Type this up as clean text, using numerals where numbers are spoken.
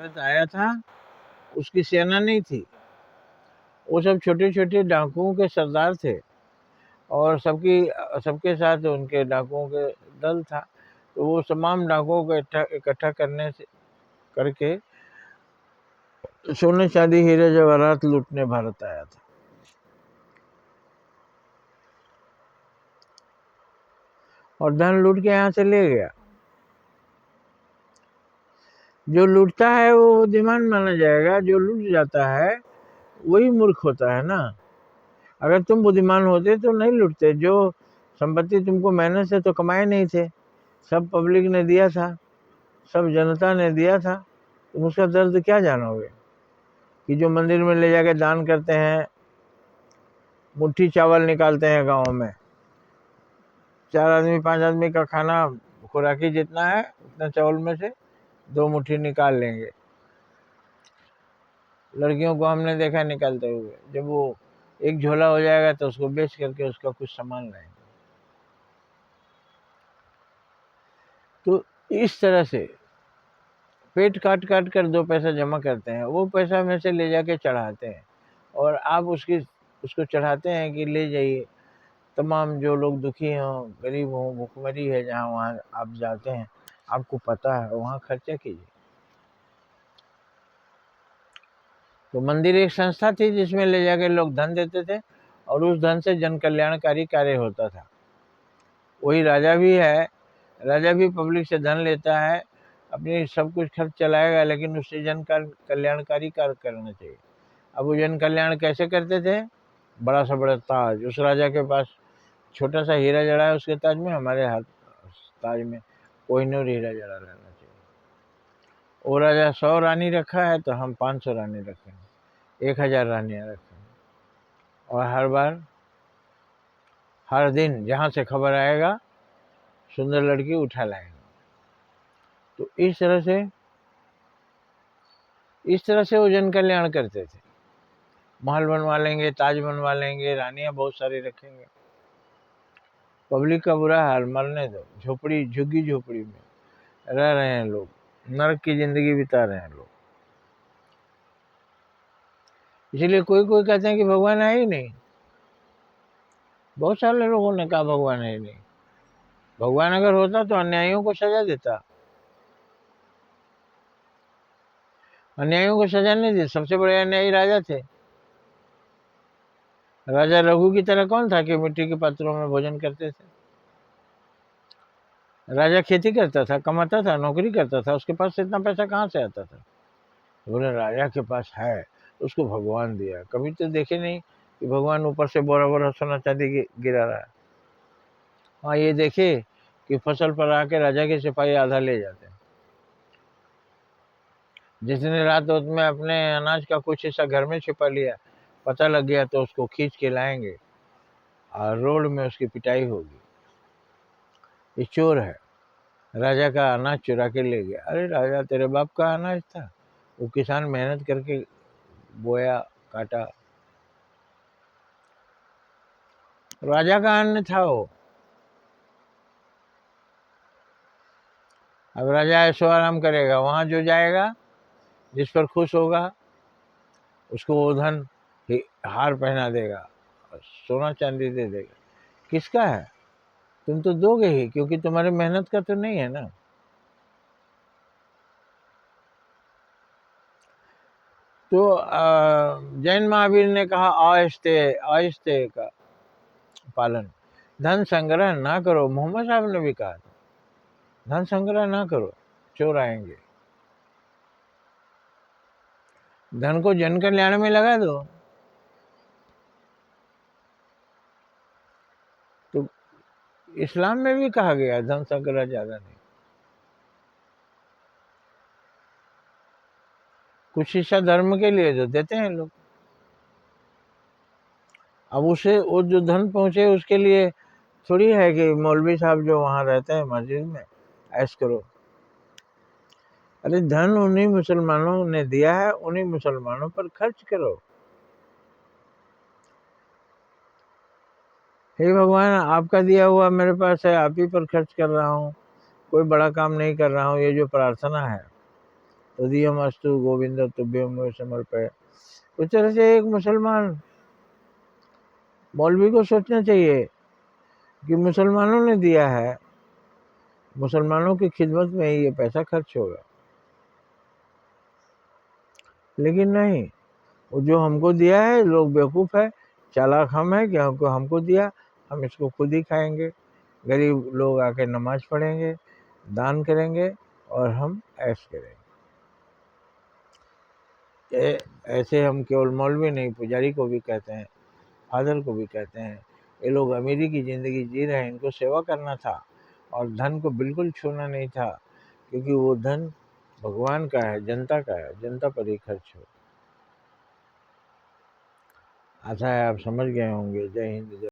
भारत आया था उसकी सेना नहीं थी, वो सब छोटे छोटे डाकुओं के सरदार थे और सबके साथ उनके डाकुओं के दल था। तो वो तमाम डाकुओं को इकट्ठा करके सोने चांदी हीरे जवाहरात लूटने भारत आया था। और धन लूट के यहाँ से ले गया। जो लूटता है वो बुद्धिमान माना जाएगा, जो लूट जाता है वही मूर्ख होता है ना। अगर तुम बुद्धिमान होते तो नहीं लूटते। जो संपत्ति तुमको मेहनत से तो कमाए नहीं थे, सब पब्लिक ने दिया था, सब जनता ने दिया था, तुम उसका दर्द क्या जानोगे। कि जो मंदिर में ले जाके दान करते हैं, मुट्ठी चावल निकालते हैं गांव में, 4 आदमी 5 आदमी का खाना खुराकी जितना है उतना चावल में से 2 मुट्ठी निकाल लेंगे। लड़कियों को हमने देखा निकालते हुए। जब वो एक झोला हो जाएगा तो उसको बेच करके उसका कुछ सामान लाएंगे। तो इस तरह से पेट काट काट कर 2 पैसा जमा करते हैं, वो पैसा में से ले जाके चढ़ाते हैं और आप उसको चढ़ाते हैं कि ले जाइए। तमाम जो लोग दुखी हों, गरीब हों, भूखमरी है, जहाँ वहाँ आप जाते हैं, आपको पता है, वहाँ खर्चा कीजिए। तो मंदिर एक संस्था थी जिसमें ले जाके लोग धन देते थे और उस धन से जन कल्याणकारी कार्य होता था। वही राजा भी है, राजा भी पब्लिक से धन लेता है, अपनी सब कुछ खर्च चलाएगा, लेकिन उससे जन कल्याणकारी कार्य करना चाहिए। अब वो जन कल्याण कैसे करते थे? बड़ा सा बड़ा ताज, उस राजा के पास छोटा सा हीरा जड़ा है उसके ताज में, हमारे हाथ ताज में कोहिनूर हीरा जड़ा रहना चाहिए। वो राजा 100 रानी रखा है तो हम 500 रानी रखेंगे, 1000 रानियां रखेंगे। और हर बार हर दिन जहाँ से खबर आएगा सुंदर लड़की उठा लाएंगे। तो इस तरह से वो जन कल्याण करते थे। महल बनवा लेंगे, ताज बनवा लेंगे, रानियां बहुत सारी रखेंगे। पब्लिक का बुरा हाल मरने दो। झोपड़ी, झुग्गी झोपड़ी में रह रहे हैं लोग, नरक की जिंदगी बिता रहे हैं लोग। इसलिए कोई कोई कहते हैं कि भगवान है ही नहीं। बहुत सारे लोगों ने कहा भगवान है ही नहीं। भगवान अगर होता तो अन्यायियों को सजा देता। अन्यायियों को सजा नहीं दी। सबसे बड़े अन्यायी राजा थे। राजा रघु की तरह कौन था कि मिट्टी के पात्रों में भोजन करते थे? राजा खेती करता था, कमाता था, नौकरी करता था, उसके पास इतना पैसा कहाँ से आता था? बोले राजा के पास है, उसको भगवान दिया। कभी तो देखे नहीं कि भगवान ऊपर से बोरा बोरा सोना चांदी गिरा रहा है। हाँ, ये देखे कि फसल पर आके राजा के सिपाही आधा ले जाते हैं। जिसने रात रात में अपने अनाज का कुछ हिस्सा घर में छिपा लिया, पता लग गया तो उसको खींच के लाएंगे और रोड में उसकी पिटाई होगी। ये चोर है, राजा का अनाज चुरा के ले गया। अरे राजा, तेरे बाप का अनाज था, वो किसान मेहनत करके बोया, काटा, राजा का अन्न था वो। अब राजा ऐशो आराम करेगा, वहां जो जाएगा, जिस पर खुश होगा, उसको वो धन हार पहना देगा, सोना चांदी दे देगा। किसका है? तुम तो दोगे ही, क्योंकि तुम्हारी मेहनत का तो नहीं है ना। तो जैन महावीर ने कहा आहिस्ते आहिस्ते का पालन। धन संग्रह ना करो। मोहम्मद साहब ने भी कहा धन संग्रह ना करो, चोर आएंगे। धन को जन कल्याण में लगा दो। तो इस्लाम में भी कहा गया धन संग्रह ज्यादा नहीं। कुछ हिस्सा धर्म के लिए जो देते हैं लोग। अब उसे वो जो धन पहुंचे उसके लिए थोड़ी है कि मौलवी साहब जो वहां रहते हैं मस्जिद में ऐश करो। अरे धन उन्हीं मुसलमानों ने दिया है, उन्हीं मुसलमानों पर खर्च करो। हे भगवान, आपका दिया हुआ मेरे पास है, आप ही पर खर्च कर रहा हूँ, कोई बड़ा काम नहीं कर रहा हूँ। ये जो प्रार्थना है, तदीयमस्तु गोविंद तुभ्यम समर्पय। उस तरह से एक मुसलमान मौलवी को सोचना चाहिए कि मुसलमानों ने दिया है, मुसलमानों की खिदमत में ही ये पैसा खर्च होगा। लेकिन नहीं, वो जो हमको दिया है, लोग बेवकूफ़ है, चालाक हम है कि हमको दिया, हम इसको खुद ही खाएंगे। गरीब लोग आके नमाज पढ़ेंगे, दान करेंगे और हम ऐश करेंगे। ऐसे हम केवल मौलवी नहीं, पुजारी को भी कहते हैं, फादर को भी कहते हैं। ये लोग अमीरी की ज़िंदगी जी रहे हैं, इनको सेवा करना था और धन को बिल्कुल छूना नहीं था, क्योंकि वो धन भगवान का है, जनता का है, जनता पर ही खर्च हो। आशा है आप समझ गए होंगे। जय हिंद, जय